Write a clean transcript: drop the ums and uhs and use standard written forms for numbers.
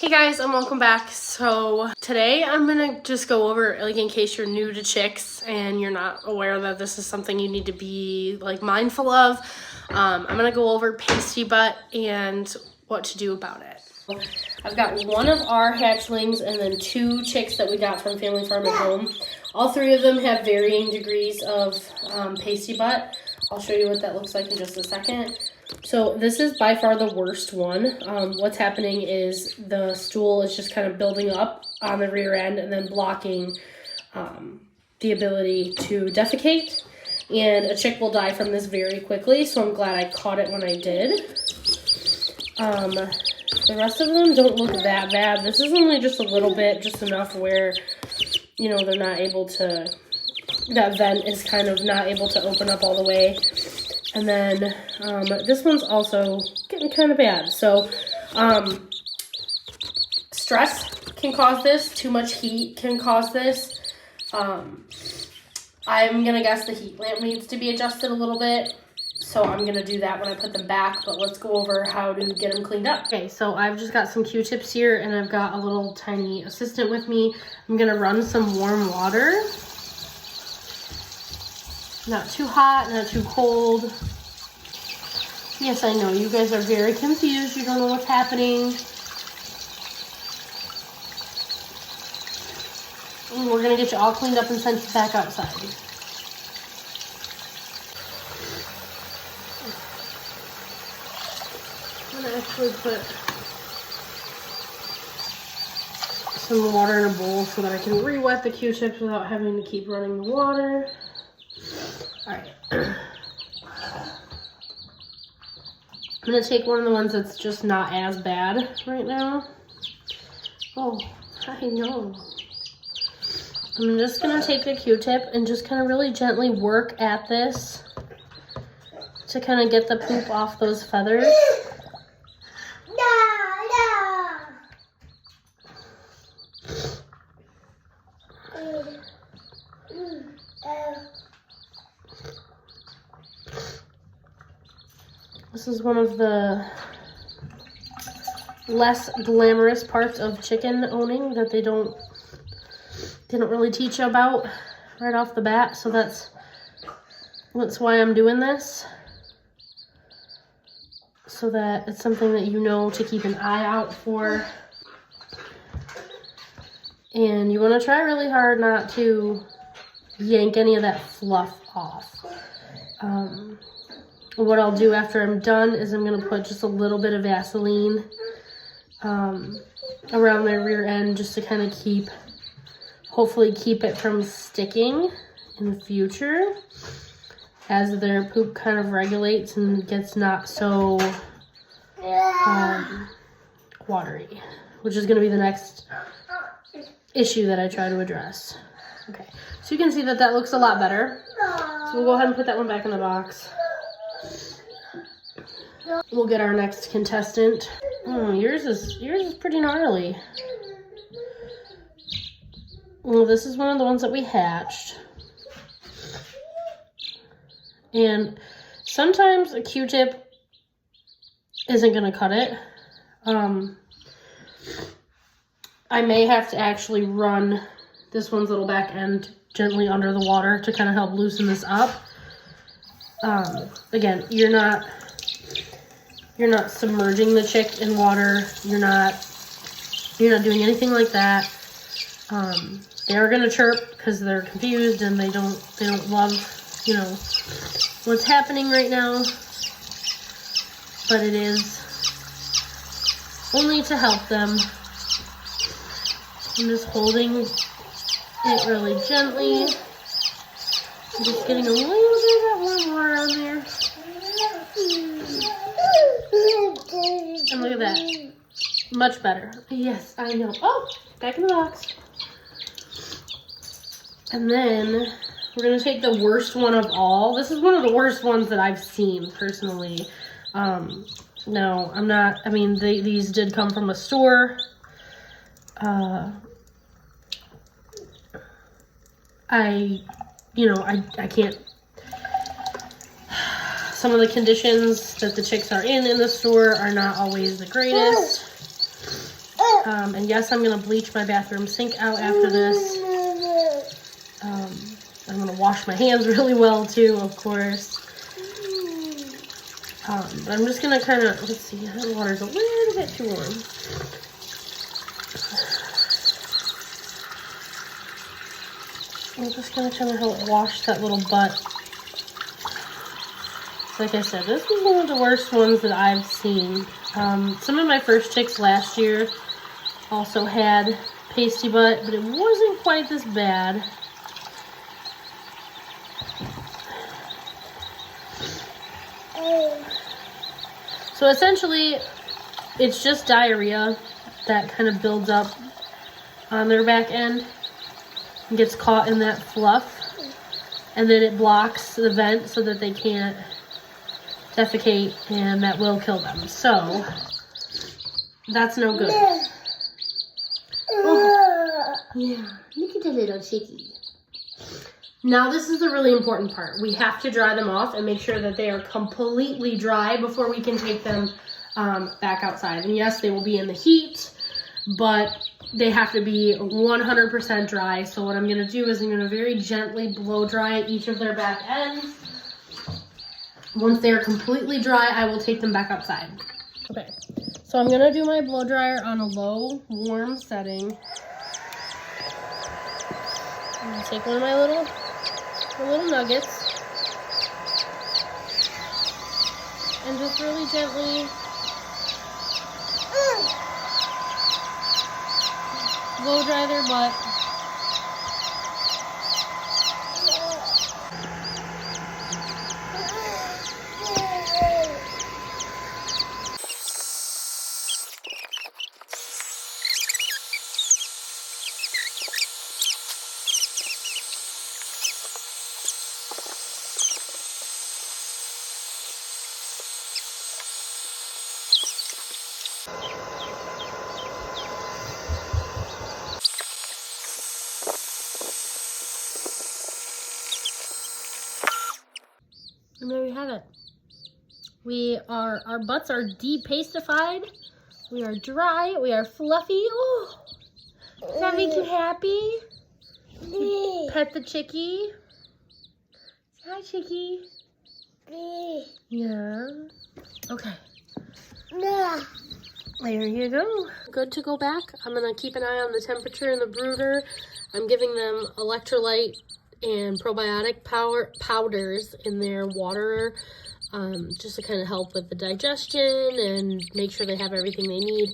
Hey guys, and welcome back. So today I'm gonna just go over, like, in case you're new to chicks and you're not aware that this is something you need to be like mindful of. I'm gonna go over Pasty Butt and what to do about it. I've got one of our hatchlings and then two chicks that we got from Family Farm at home. All three of them have varying degrees of Pasty Butt. I'll show you what that looks like in just a second. So this is by far the worst one. What's happening is the stool is just kind of building up on the rear end and then blocking the ability to defecate. And a chick will die from this very quickly, so I'm glad I caught it when I did. The rest of them don't look that bad. This is only just a little bit, just enough where, you know, they're not able to, that vent is kind of not able to open up all the way. And then this one's also getting kind of bad. So stress can cause this. Too much heat can cause this. I'm going to guess the heat lamp needs to be adjusted a little bit. So I'm going to do that when I put them back. But let's go over how to get them cleaned up. Okay, so I've just got some Q-tips here. And I've got a little tiny assistant with me. I'm going to run some warm water. Not too hot, not too cold. Yes, I know, you guys are very confused. You don't know what's happening. And we're going to get you all cleaned up and sent back outside. I'm going to actually put some water in a bowl so that I can re-wet the Q-tips without having to keep running the water. Alright, I'm going to take one of the ones that's just not as bad right now. Oh, I know. I'm just going to take the Q-tip and just kind of really gently work at this to kind of get the poop off those feathers. This is one of the less glamorous parts of chicken owning that they don't really teach you about right off the bat. So that's why I'm doing this. So that it's something that you know to keep an eye out for. And you want to try really hard not to yank any of that fluff off. What I'll do after I'm done is I'm going to put just a little bit of Vaseline around their rear end just to kind of hopefully keep it from sticking in the future as their poop kind of regulates and gets not so watery, which is going to be the next issue that I try to address. Okay, so you can see that looks a lot better. So we'll go ahead and put that one back in the box. We'll get our next contestant. Oh, yours is pretty gnarly. Well, this is one of the ones that we hatched. And sometimes a Q-tip isn't going to cut it. I may have to actually run this one's little back end gently under the water to kind of help loosen this up. Again, you're not submerging the chick in water. You're not doing anything like that. They are gonna chirp because they're confused and they don't love, you know, what's happening right now. But it is only to help them. I'm just holding it really gently. I'm just getting a little bit of that warm water on there. And look at that. Much better. Yes, I know. Oh, back in the box. And then we're going to take the worst one of all. This is one of the worst ones that I've seen, personally. No, I'm not. I mean, these did come from a store. I can't. Some of the conditions that the chicks are in the store are not always the greatest. And yes, I'm going to bleach my bathroom sink out after this. I'm going to wash my hands really well too, of course. But I'm just going to kind of, let's see, the water's a little bit too warm. I'm just going to kind of help wash that little butt. Like I said, this was one of the worst ones that I've seen. Some of my first chicks last year also had pasty butt, but it wasn't quite this bad. So essentially, it's just diarrhea that kind of builds up on their back end and gets caught in that fluff, and then it blocks the vent so that they can't defecate, and that will kill them. So that's no good. Oh, yeah, look at the little chickie. Now this is the really important part. We have to dry them off and make sure that they are completely dry before we can take them back outside. And yes, they will be in the heat, but they have to be 100% dry. So what I'm going to do is I'm going to very gently blow dry each of their back ends. Once they are completely dry, I will take them back outside. Okay, so I'm going to do my blow dryer on a low, warm setting. I'm going to take one of my little nuggets and just really gently blow dry their butt. And there you have it. Our butts are de-pastified. We are dry. We are fluffy. Oh, does that make you happy? Pet the chickie. Hi, chickie. Yeah. Okay. There you go. Good to go back. I'm gonna keep an eye on the temperature in the brooder. I'm giving them electrolyte and probiotic powders in their water, just to kind of help with the digestion and make sure they have everything they need.